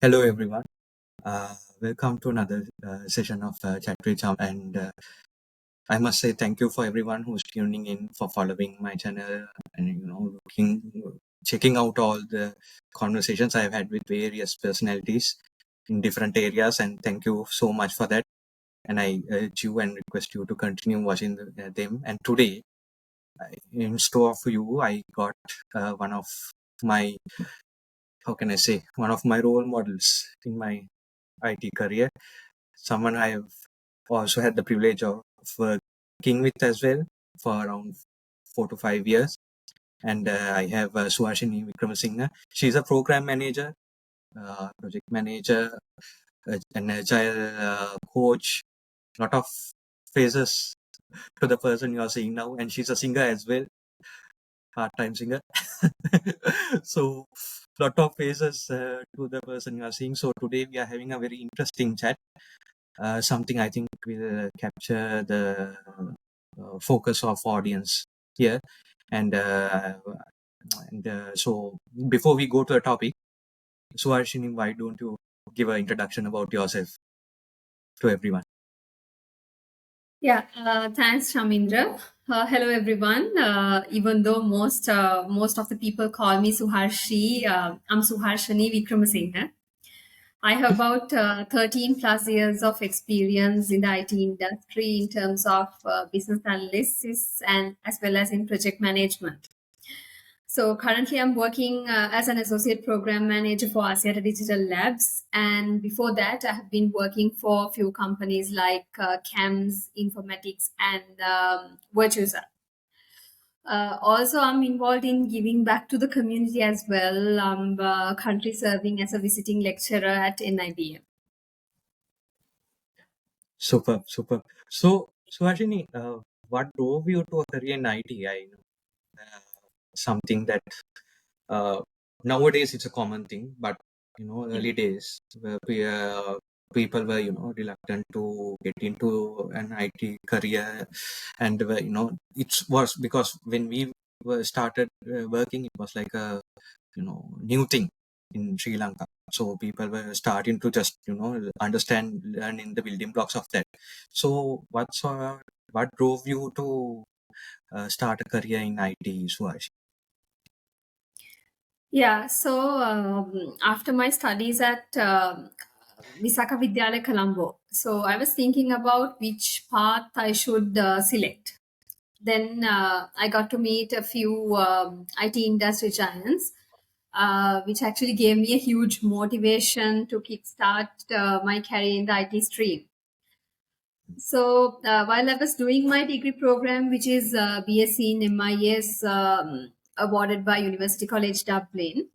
Hello, everyone. Welcome to another session of Chat with Cham. And I must say thank you for everyone who's tuning in, for following my channel, and checking out all the conversations I've had with various personalities in different areas. And thank you so much for that. And I urge you and request you to continue watching them. And today, in store for you, I got one of my, how can I say, one of my role models in my IT career, someone I have also had the privilege of working with as well for around 4 to 5 years. And I have Suharshani Wickramasinghe. She's a program manager, project manager, an agile coach, lot of phases to the person you are seeing now. And she's a singer as well, part-time singer. So lot of phases to the person you are seeing. So today we are having a very interesting chat. Something I think will capture the focus of audience here. And so before we go to the topic, Suharshini, why don't you give an introduction about yourself to everyone? Yeah, thanks, Shamindra. Hello, everyone. Even though most of the people call me Suharshi, I'm Suharshani Wickramasinghe. I have about 13 plus years of experience in the IT industry in terms of business analysis and as well as in project management. So currently, I'm working as an associate program manager for Asiata Digital Labs, and before that, I have been working for a few companies like CAMS, Informatics, and Virtusa. Also, I'm involved in giving back to the community as well. I'm currently serving as a visiting lecturer at NIBM. Super, super. So, Suharshini, what drove you to a career in IT? I know something that uh, nowadays it's a common thing, but Yeah. early days where people were reluctant to get into an IT career, and it was because when we were started working, it was like a new thing in Sri Lanka. So people were starting to just understand, learning the building blocks of that. So what drove you to start a career in IT, Suhash? Yeah, so after my studies at Visakha Vidyalaya Colombo, so I was thinking about which path I should select. Then I got to meet a few IT industry giants, which actually gave me a huge motivation to kickstart my career in the IT stream. So while I was doing my degree program, which is BSc in MIS, awarded by University College Dublin,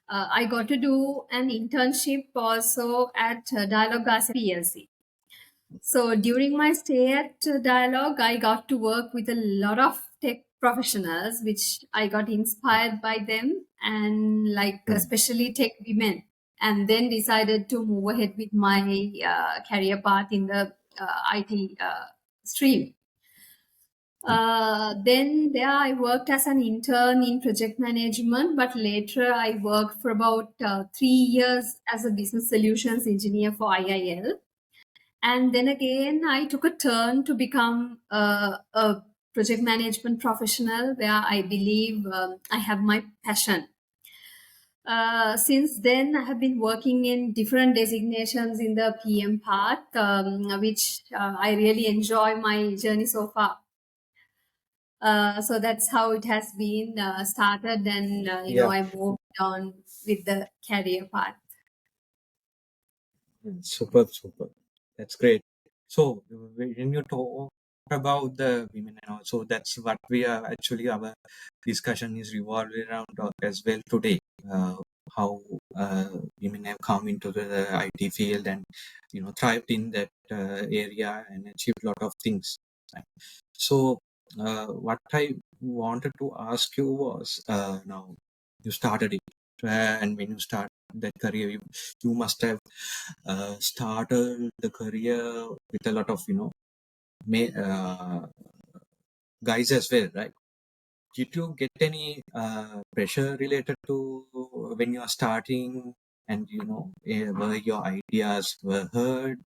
I got to do an internship also at Dialogue PLC. So during my stay at Dialogue, I got to work with a lot of tech professionals, which I got inspired by them and like Hmm. especially tech women. And then decided to move ahead with my career path in the IT stream. Then there I worked as an intern in project management, but later I worked for about 3 years as a business solutions engineer for IIL. And then again, I took a turn to become a project management professional where I believe I have my passion. Since then, I have been working in different designations in the PM path, which I really enjoy my journey so far. So that's how it has been started, and Yeah. I moved on with the career path. Super, super. That's great. So when you talk about the women and also that's what we are actually our discussion is revolved around as well today. Uh, how women have come into the IT field and thrived in that area and achieved a lot of things. Right? So what I wanted to ask you was now you started it and when you start that career you must have started the career with a lot of guys as well, right? Did you get any pressure related to when you are starting? and were your ideas were heard?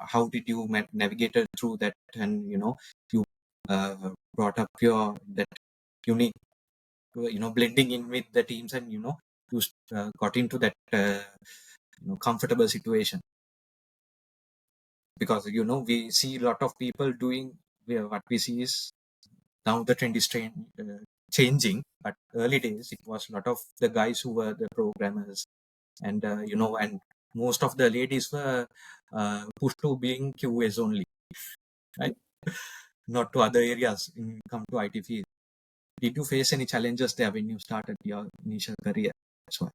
How did you navigate through that, and you brought up your that unique, blending in with the teams, and you got into that comfortable situation, because we see a lot of people doing, what we see is now the trend is changing, but early days it was a lot of the guys who were the programmers, and and most of the ladies were pushed to being QAs only, right? Not to other areas in come to IT field. Did you face any challenges there when you started your initial career? That's why.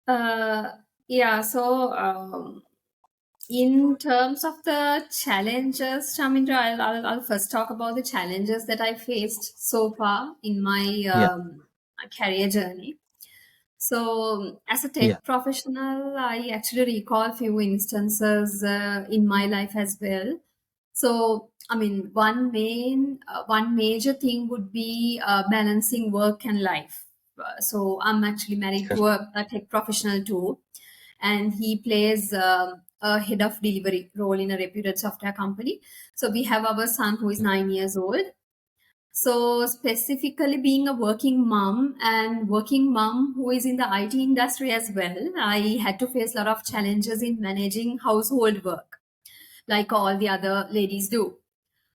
Uh, yeah, so in terms of the challenges, Chamindra, I'll first talk about the challenges that I faced so far in my Yeah, career journey. So, as a yeah, tech professional, I actually recall few instances in my life as well. So, I mean, one major thing would be balancing work and life. So, I'm actually married sure. to a tech professional too, and he plays a head of delivery role in a reputed software company. So, we have our son who is Yeah, 9 years old. So, specifically being a working mom and working mom who is in the IT industry as well, I had to face a lot of challenges in managing household work, like all the other ladies do.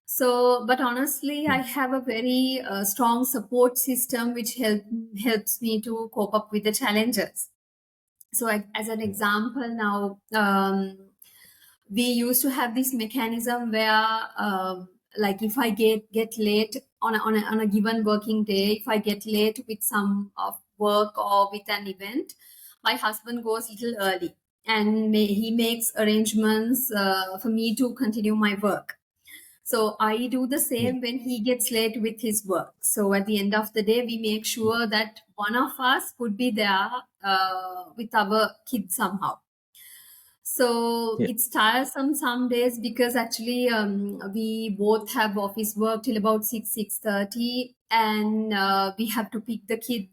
So, but honestly, I yeah, have a very strong support system which helps me to cope up with the challenges. So, as an yeah, example, now we used to have this mechanism where, like, if I get late on a given working day, if I get late with some of work or with an event, my husband goes a little early and he makes arrangements for me to continue my work. So I do the yeah, same when he gets late with his work. So at the end of the day, we make sure that one of us would be there with our kids somehow. So yeah, it's tiresome some days because actually we both have office work till about 6:30, and we have to pick the kid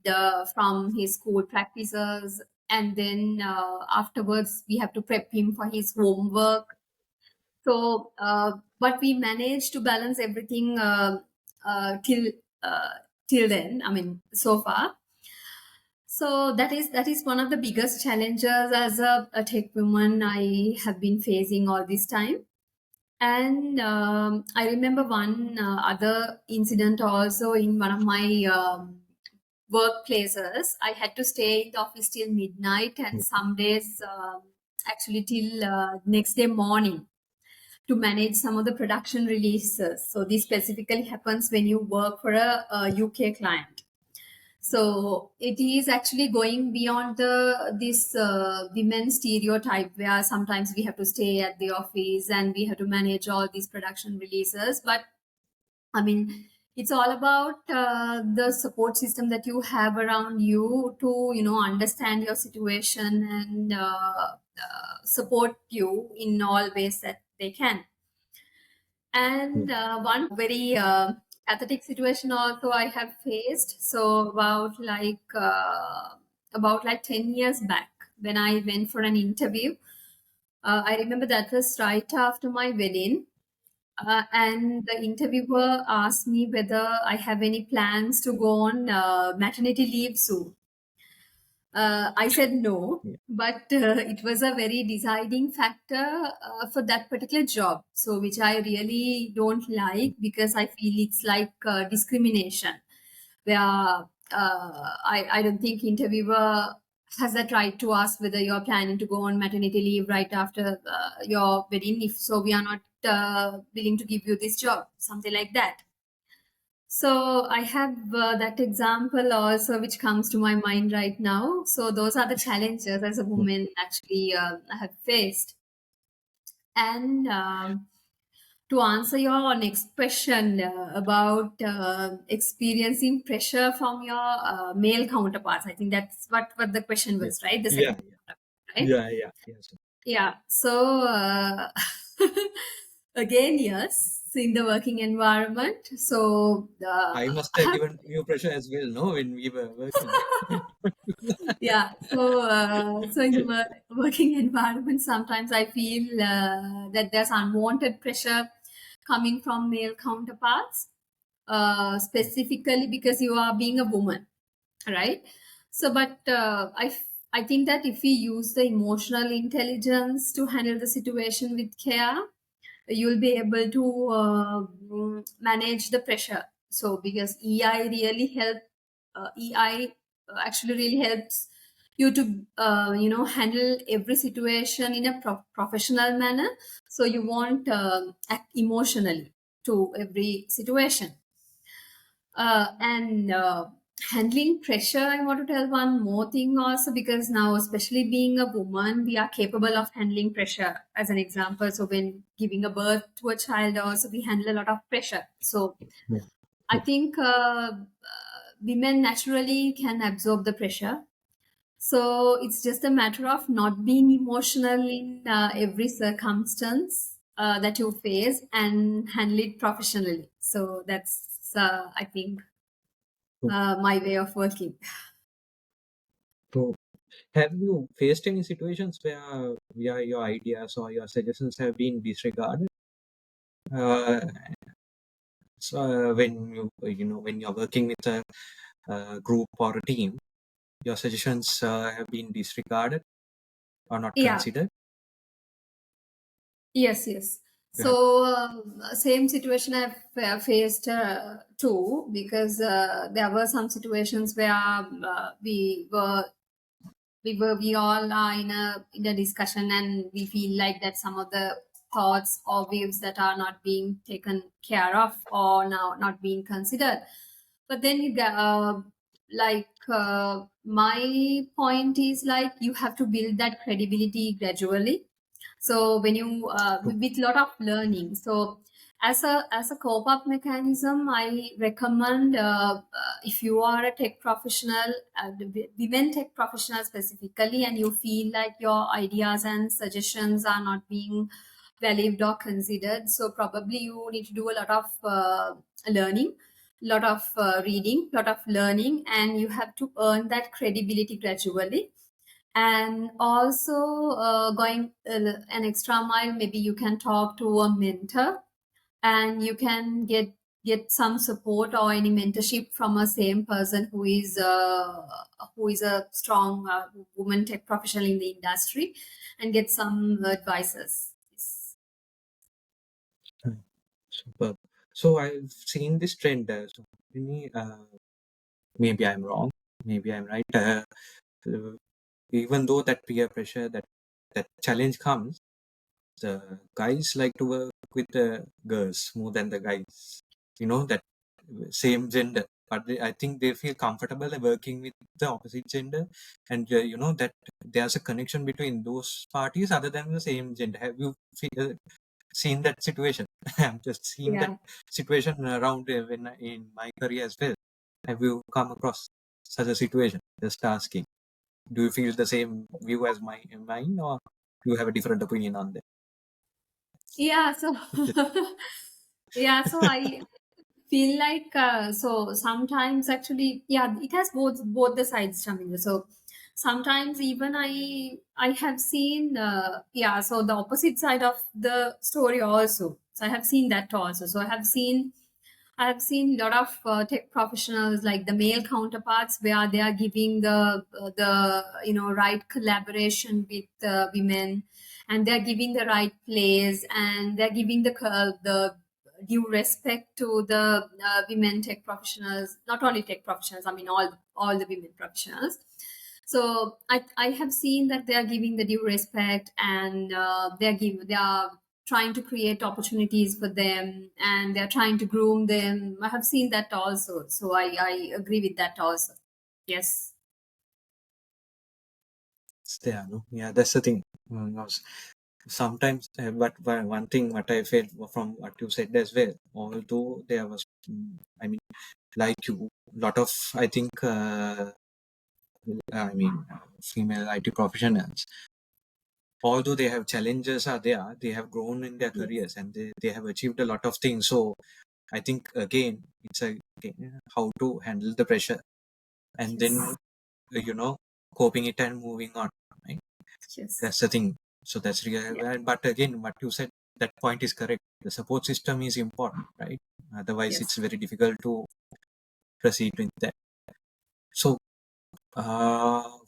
from his school practices, and then afterwards we have to prep him for his homework. So, but we managed to balance everything uh, till uh, till then. I mean, so far. So that is one of the biggest challenges as a tech woman I have been facing all this time. And I remember one other incident also in one of my workplaces. I had to stay in the office till midnight, and some days actually till next day morning to manage some of the production releases. So this specifically happens when you work for a UK client. So it is actually going beyond the this women stereotype where sometimes we have to stay at the office and we have to manage all these production releases. But I mean, it's all about the support system that you have around you to understand your situation and support you in all ways that they can. yeah, And one very pathetic situation also I have faced. So about like 10 years back when I went for an interview, I remember that was right after my wedding. And the interviewer asked me whether I have any plans to go on maternity leave soon. I said no, yeah, but it was a very deciding factor for that particular job. So, which I really don't like because I feel it's like discrimination, where I don't think interviewer has that right to ask whether you're planning to go on maternity leave right after your wedding. If so, we are not willing to give you this job, something like that. So I have that example also, which comes to my mind right now. So those are the challenges as a yeah, woman actually I have faced. And to answer your next question about experiencing pressure from your male counterparts, I think that's what the question yeah, was, right? The yeah, second, right? yeah, yeah, yes, Yeah. So again, yes. so in the working environment. So I must have given you pressure as well, no, when we were working. yeah, so in the working environment, sometimes I feel that there's unwanted pressure coming from male counterparts, specifically because you are being a woman, right? So but I think that if we use the emotional intelligence to handle the situation with care, you'll be able to manage the pressure. So because EI really EI actually really helps you to handle every situation in a professional manner, so you won't act emotionally to every situation. And handling pressure, I want to tell one more thing also, because now, especially being a woman, we are capable of handling pressure. As an example, so when giving a birth to a child, also we handle a lot of pressure. So Yeah. I think women naturally can absorb the pressure. So it's just a matter of not being emotional in every circumstance that you face, and handle it professionally. So that's, I think, So, my way of working. so have you faced any situations where your ideas or your suggestions have been disregarded? Uh, so when when you're working with a group or a team, your suggestions have been disregarded or not Yeah. considered. Yes. Yes. You have, So same situation I've faced too, because there were some situations where we all are in a discussion, and we feel like that some of the thoughts or views that are not being taken care of, or now not being considered. But then my point is, like, you have to build that credibility gradually. So when you with lot of learning, so as a cope up mechanism, I recommend, if you are a tech professional, the women tech professional specifically, and you feel like your ideas and suggestions are not being valued or considered, so probably you need to do a lot of learning, lot of reading, lot of learning, and you have to earn that credibility gradually. And also going an extra mile, maybe you can talk to a mentor, and you can get some support or any mentorship from a same person who is a strong woman tech professional in the industry, and get some advices. superb. So I've seen this trend. So maybe I'm wrong, maybe I'm right. Uh, Even though that peer pressure, that challenge comes, the guys like to work with the girls more than the guys. That same gender, but I think they feel comfortable working with the opposite gender, and that there's a connection between those parties other than the same gender. Have you seen that situation? I'm just seeing that Yeah. situation around in my career as well. Have you come across such a situation? Just asking. Do you feel the same view as mine, or do you have a different opinion on Yeah, so that? yeah, so I feel like, so sometimes actually, yeah, it has both the sides, Tamil. So sometimes even I have seen, yeah, so the opposite side of the story also. So I have seen that also. So I have seen a lot of tech professionals, like the male counterparts, where they are giving the right collaboration with women, and they're giving the right place, and they're giving the due respect to the women tech professionals, not only tech professionals. I mean all the women professionals. So I have seen that they are giving the due respect, and they are trying to create opportunities for them, and they're trying to groom them. I have seen that also. So I agree with that also. Yes. It's there, no? Yeah, that's the thing. Sometimes, but one thing what I felt from what you said as well, although there was, I mean, like you, lot of, I think, female IT professionals, although they have challenges are there, they have grown in their Yes. careers and they have achieved a lot of things. So I think again, it's again, how to handle the pressure and then Yes. coping it and moving on. Right? Yes. That's the thing. So that's Yeah. real. But again, what you said, that point is correct. The support system is important, right? Otherwise, Yes. it's very difficult to proceed with that. So, how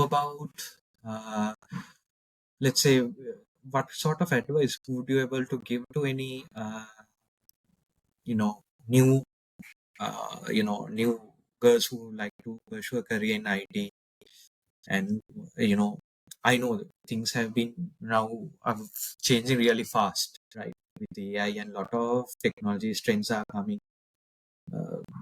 about uh, let's say, what sort of advice would you able to give to any new new girls who like to pursue a career in IT? And I know that things have been now changing really fast, right? With the AI and lot of technology trends are coming.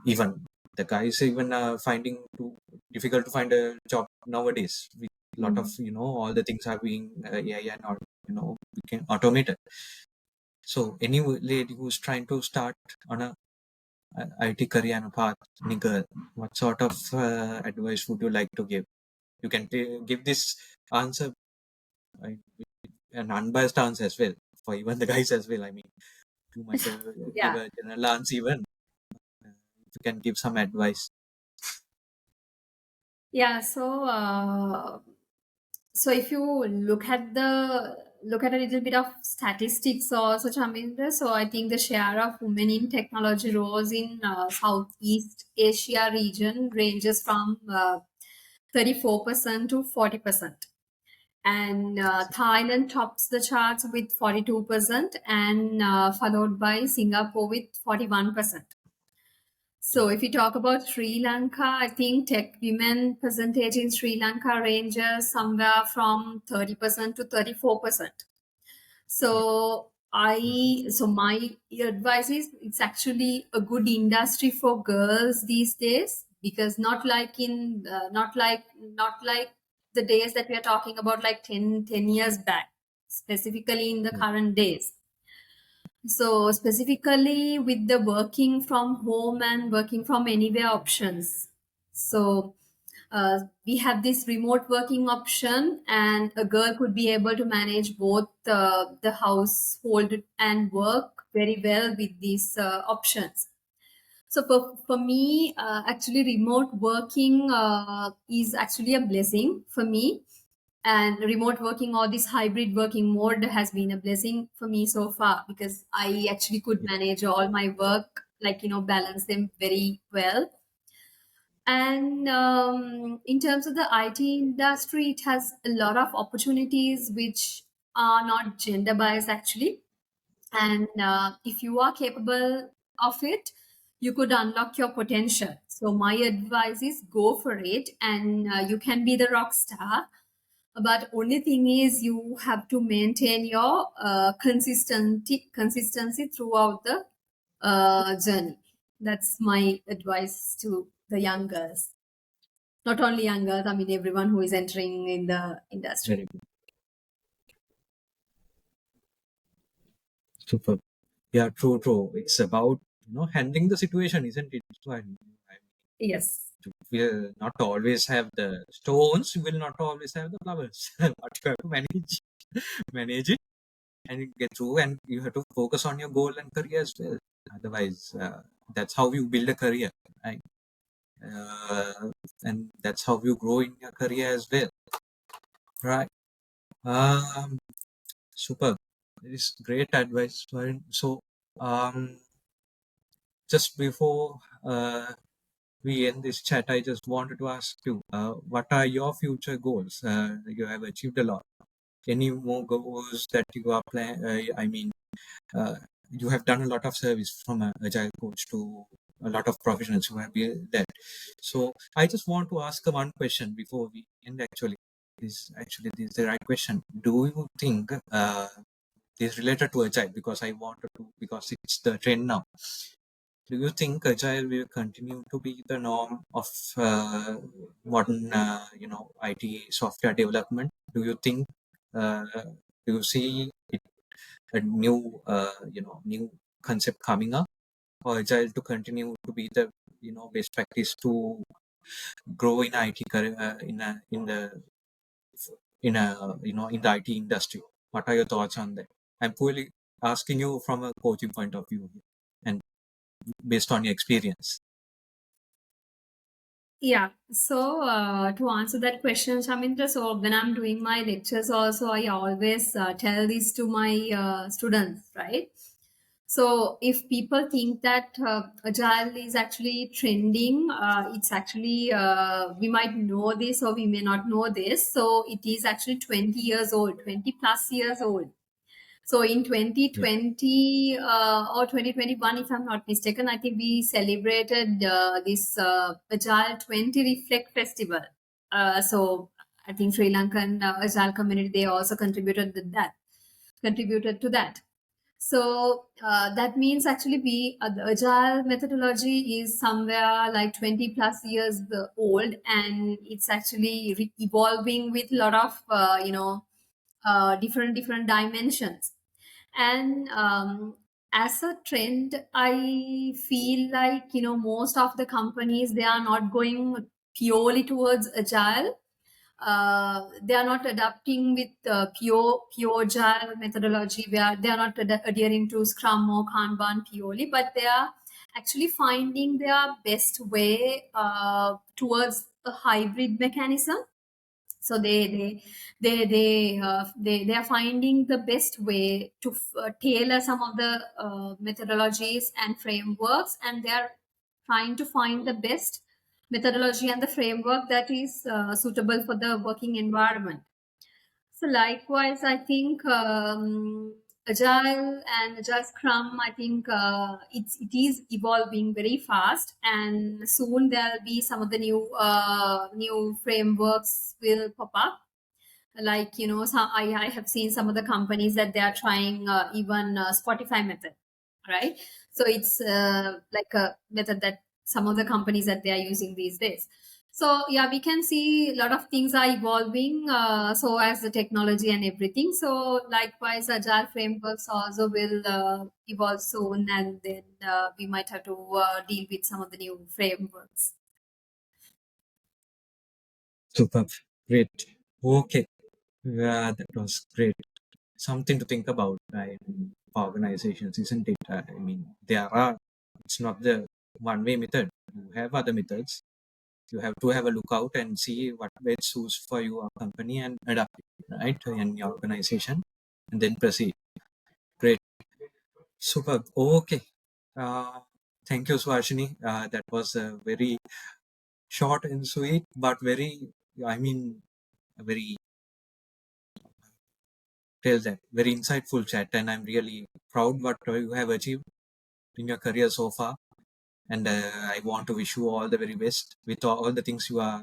Even the guys even finding too difficult to find a job nowadays with lot of Mm. all the things are being AI and or became automated. So any lady who's trying to start on a IT career and a path, any girl, what sort of advice would you like to give? You can give this answer, right, an unbiased answer as well for even the guys as well. I mean, you might give Yeah. a general answer even. If you can give some advice. Yeah. So if you look at a little bit of statistics also, Chamindra, so I think the share of women in technology roles in Southeast Asia region ranges from 34% to 40%. And Thailand tops the charts with 42%, and followed by Singapore with 41%. So if you talk about Sri Lanka, I think tech women percentage in Sri Lanka ranges somewhere from 30% to 34%. Yeah. So my advice is it's actually a good industry for girls these days, because not like the days that we are talking about, like 10 years back, specifically in the Yeah. current days. So specifically with the working from home and working from anywhere options. So we have this remote working option, and a girl could be able to manage both the household and work very well with these options. So for me, actually, remote working is actually a blessing for me. And remote working or this hybrid working mode has been a blessing for me so far, because I actually could Yeah. manage all my work, like, balance them very well. And in terms of the IT industry, it has a lot of opportunities which are not gender biased actually. And if you are capable of it, you could unlock your potential. So my advice is go for it, and you can be the rock star. But only thing is you have to maintain your consistency throughout the journey. That's my advice to the young girls. Not only young girls, I mean everyone who is entering in the industry. Very good. Super. Yeah, true, true. It's about handling the situation, isn't it? So Yes. we will not always have the stones. We will not always have the flowers. But you have to manage it, and get through. And you have to focus on your goal and career as well. Otherwise, that's how you build a career, right? Uh, and that's how you grow in your career as well, right? Um, Super. It is great advice, Varun. So, um, just before we end this chat, I just wanted to ask you, what are your future goals? You have achieved a lot. Any more goals that you are planning? I mean, uh, you have done a lot of service from an agile coach to a lot of professionals who have been that. So I just want to ask one question before we end. This is the right question. Do you think this is related to agile, because I wanted to, because it's the trend now. Do you think agile will continue to be the norm of modern, IT software development? Do you think? Do you see a new, new concept coming up, or agile to continue to be the, best practice to grow in IT career, in the in in the IT industry. What are your thoughts on that? I'm purely asking you from a coaching point of view and based on your experience. Yeah. So to answer that question, Shamindra, so when I'm doing my lectures, also I always tell this to my students, right? So if people think that agile is actually trending, it's actually we might know this or we may not know this. So it is actually 20 years old, 20 plus years old. So in Yeah. 2020 or 2021, if I'm not mistaken, I think we celebrated this Agile 20 Reflect Festival. So I think Sri Lankan Agile community, they also contributed to that. So that means actually the agile methodology is somewhere like 20 plus years old, and it's actually evolving with a lot of different dimensions. And as a trend, I feel like most of the companies, they are not going purely towards agile. They are not adapting with pure agile methodology, where they are not adhering to scrum or kanban purely, but they are actually finding their best way towards a hybrid mechanism. So they are finding the best way to tailor some of the methodologies and frameworks, and they are trying to find the best methodology and the framework that is suitable for the working environment. So likewise, I think Agile and Agile Scrum, I think it is evolving very fast, and soon there'll be some of the new frameworks will pop up. Like I have seen some of the companies that they are trying even Spotify method, right? So it's like a method that some of the companies that they are using these days. So yeah, we can see a lot of things are evolving, so as the technology and everything. So likewise, agile frameworks also will evolve soon, and then we might have to deal with some of the new frameworks. Superb. Great. Okay. Yeah, that was great. Something to think about, right? For organizations, isn't it? I mean, it's not the one way method. You have other methods. You have to have a look out and see what best suits for your company and adapt it, right? In your organization and then proceed. Great. Superb. Okay. Uh, thank you, Suharshini. That was a very short and sweet, but very, I mean, a very, tell that, very insightful chat. And I'm really proud what you have achieved in your career so far. And I want to wish you all the very best with all the things you are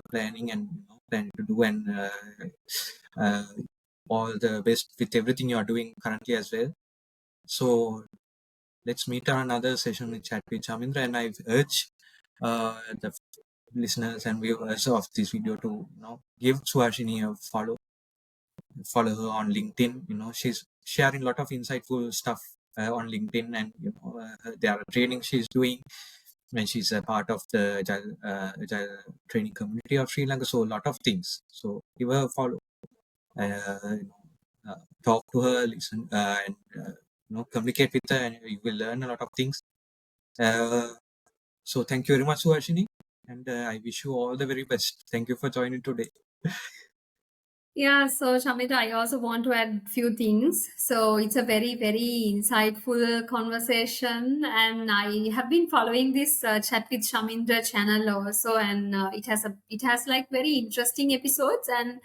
planning and planning to do, and uh, all the best with everything you are doing currently as well. So let's meet on another session with Chat with Chamindra, and I urge the listeners and viewers of this video to give Suhashini a follow her on LinkedIn. She's sharing a lot of insightful stuff on LinkedIn, and there are training she's doing, and she's a part of the Agile training community of Sri Lanka. So a lot of things. So give her a follow. Talk to her, listen, and communicate with her, and you will learn a lot of things. So thank you very much, Suhashini, and I wish you all the very best. Thank you for joining today. Yeah, so Shamita, I also want to add few things. So it's a very, very insightful conversation, and I have been following this Chat with Shamindra channel also, and it has like very interesting episodes, and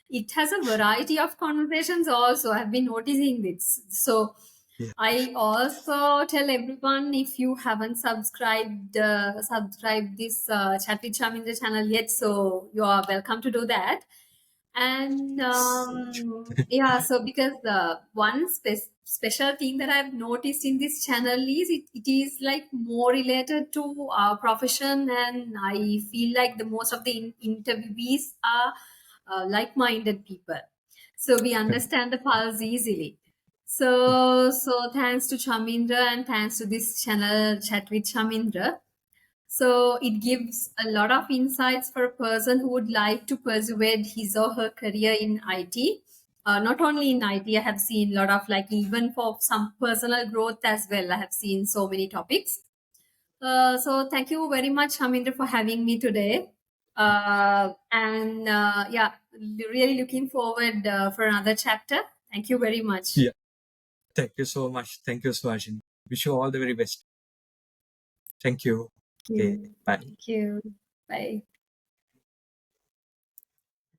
it has a variety of conversations also. I've been noticing this. So Yeah. I also tell everyone, if you haven't subscribed this Chat with Shamindra channel yet, so you are welcome to do that. And yeah, so because the one special thing that I've noticed in this channel is it is like more related to our profession, and I feel like the most of the interviewees are like-minded people, so we Correct. understand the pulse easily. So thanks to Chamindra, and thanks to this channel Chat with Chamindra. So it gives a lot of insights for a person who would like to pursue his or her career in IT. Not only in IT, I have seen a lot of, like, even for some personal growth as well. I have seen so many topics. So thank you very much, Haminder, for having me today. And yeah, really looking forward for another chapter. Thank you very much. Yeah. Thank you so much. Thank you, Suharshani. Wish you all the very best. Thank you. Thank Okay. you. Bye. Thank you. Bye.